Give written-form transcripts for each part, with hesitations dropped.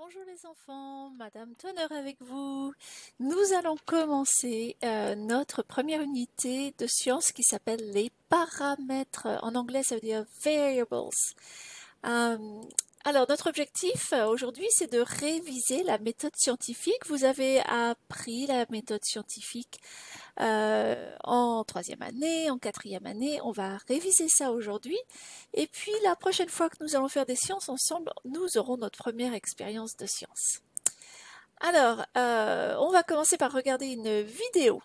Bonjour les enfants, Madame Tonner avec vous. Nous allons commencer notre première unité de sciences qui s'appelle les paramètres. En anglais, ça veut dire variables. Euh, alors, notre objectif aujourd'hui, c'est de réviser la méthode scientifique. Vous avez appris la méthode scientifique en troisième année, en quatrième année. On va réviser ça aujourd'hui. Et puis la prochaine fois que nous allons faire des sciences ensemble, nous aurons notre première expérience de sciences. Alors, on va commencer par regarder une vidéo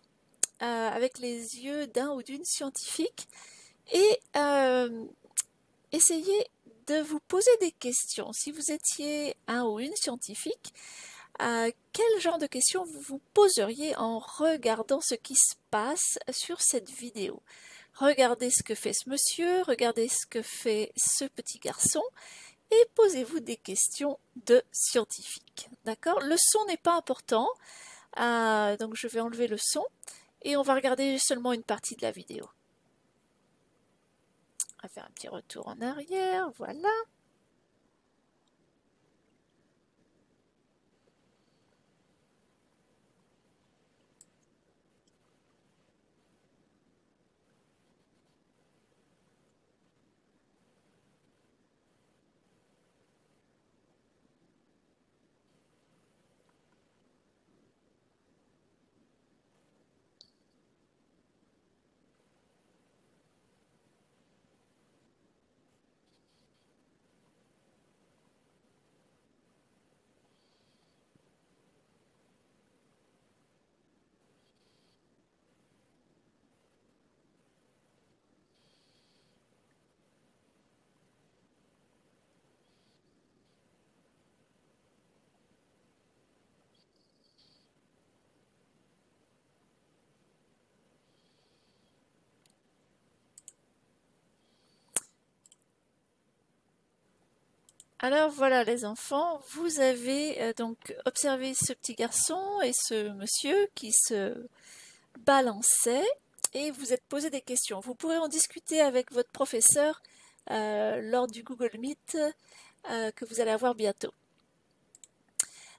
avec les yeux d'un ou d'une scientifique et essayer de vous poser des questions. Si vous étiez un ou une scientifique, quel genre de questions vous vous poseriez en regardant ce qui se passe sur cette vidéo? Regardez ce que fait ce monsieur, regardez ce que fait ce petit garçon et posez-vous des questions de scientifique. D'accord? Le son n'est pas important, donc je vais enlever le son et on va regarder seulement une partie de la vidéo. On va faire un petit retour en arrière, voilà. Alors voilà les enfants, vous avez donc observé ce petit garçon et ce monsieur qui se balançaient et vous êtes posé des questions. Vous pourrez en discuter avec votre professeur lors du Google Meet que vous allez avoir bientôt.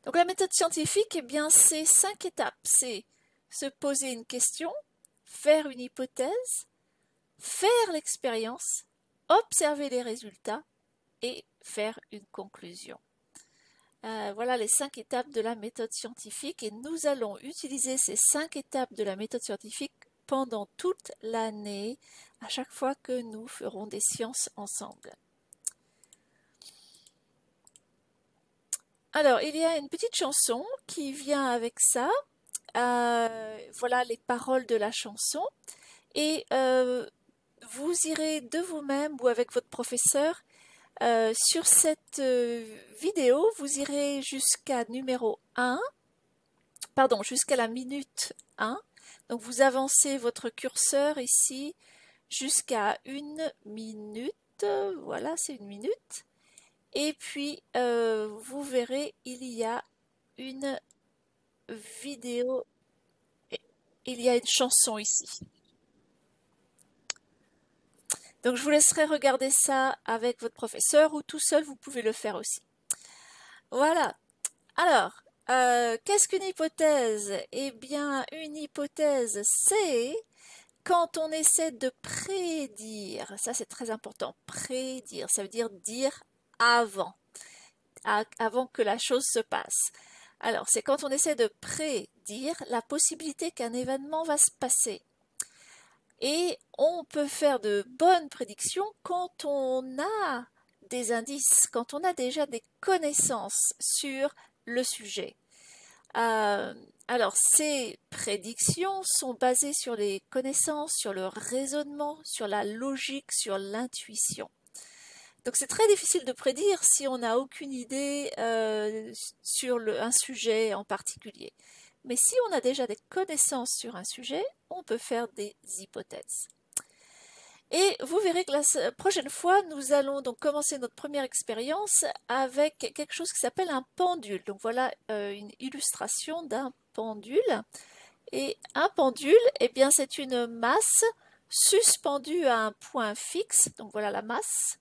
Donc la méthode scientifique, eh bien, c'est 5 étapes. C'est se poser une question, faire une hypothèse, faire l'expérience, observer les résultats et faire une conclusion. Voilà les 5 étapes de la méthode scientifique et nous allons utiliser ces 5 étapes de la méthode scientifique pendant toute l'année, à chaque fois que nous ferons des sciences ensemble. Alors, il y a une petite chanson qui vient avec ça. Voilà les paroles de la chanson. Et vous irez de vous-même ou avec votre professeur sur cette vidéo, vous irez jusqu'à numéro 1, pardon, jusqu'à la minute 1. Donc vous avancez votre curseur ici jusqu'à 1 minute. Voilà, c'est 1 minute. Et puis, vous verrez, il y a une vidéo, il y a une chanson ici. Donc je vous laisserai regarder ça avec votre professeur ou tout seul, vous pouvez le faire aussi. Voilà. Alors, qu'est-ce qu'une hypothèse? Eh bien, une hypothèse, c'est quand on essaie de prédire. Ça, c'est très important. Prédire, ça veut dire avant, avant que la chose se passe. Alors, c'est quand on essaie de prédire la possibilité qu'un événement va se passer. Et on peut faire de bonnes prédictions quand on a des indices, quand on a déjà des connaissances sur le sujet. Alors, ces prédictions sont basées sur les connaissances, sur le raisonnement, sur la logique, sur l'intuition. Donc, c'est très difficile de prédire si on n'a aucune idée sur un sujet en particulier. Mais si on a déjà des connaissances sur un sujet, on peut faire des hypothèses. Et vous verrez que la prochaine fois, nous allons donc commencer notre première expérience avec quelque chose qui s'appelle un pendule. Donc voilà une illustration d'un pendule. Et un pendule, eh bien, c'est une masse suspendue à un point fixe. Donc voilà la masse,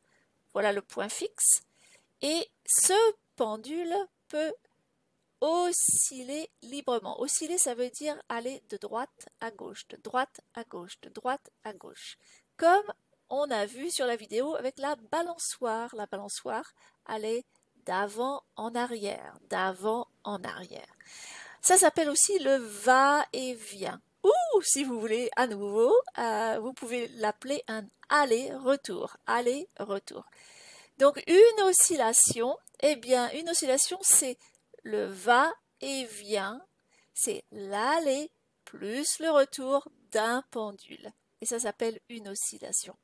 voilà le point fixe. Et ce pendule peut osciller librement. Osciller, ça veut dire aller de droite à gauche, de droite à gauche, de droite à gauche. Comme on a vu sur la vidéo avec la balançoire. La balançoire allait d'avant en arrière, d'avant en arrière. Ça s'appelle aussi le va-et-vient. Ou, si vous voulez, à nouveau, vous pouvez l'appeler un aller-retour. Aller-retour. Donc, une oscillation, eh bien, une oscillation, c'est le va-et-vient, c'est l'aller plus le retour d'un pendule. Et ça s'appelle une oscillation.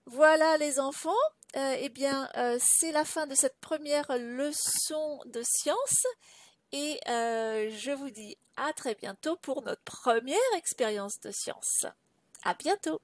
Voilà les enfants, eh bien, c'est la fin de cette première leçon de sciences. Et je vous dis à très bientôt pour notre première expérience de science. À bientôt!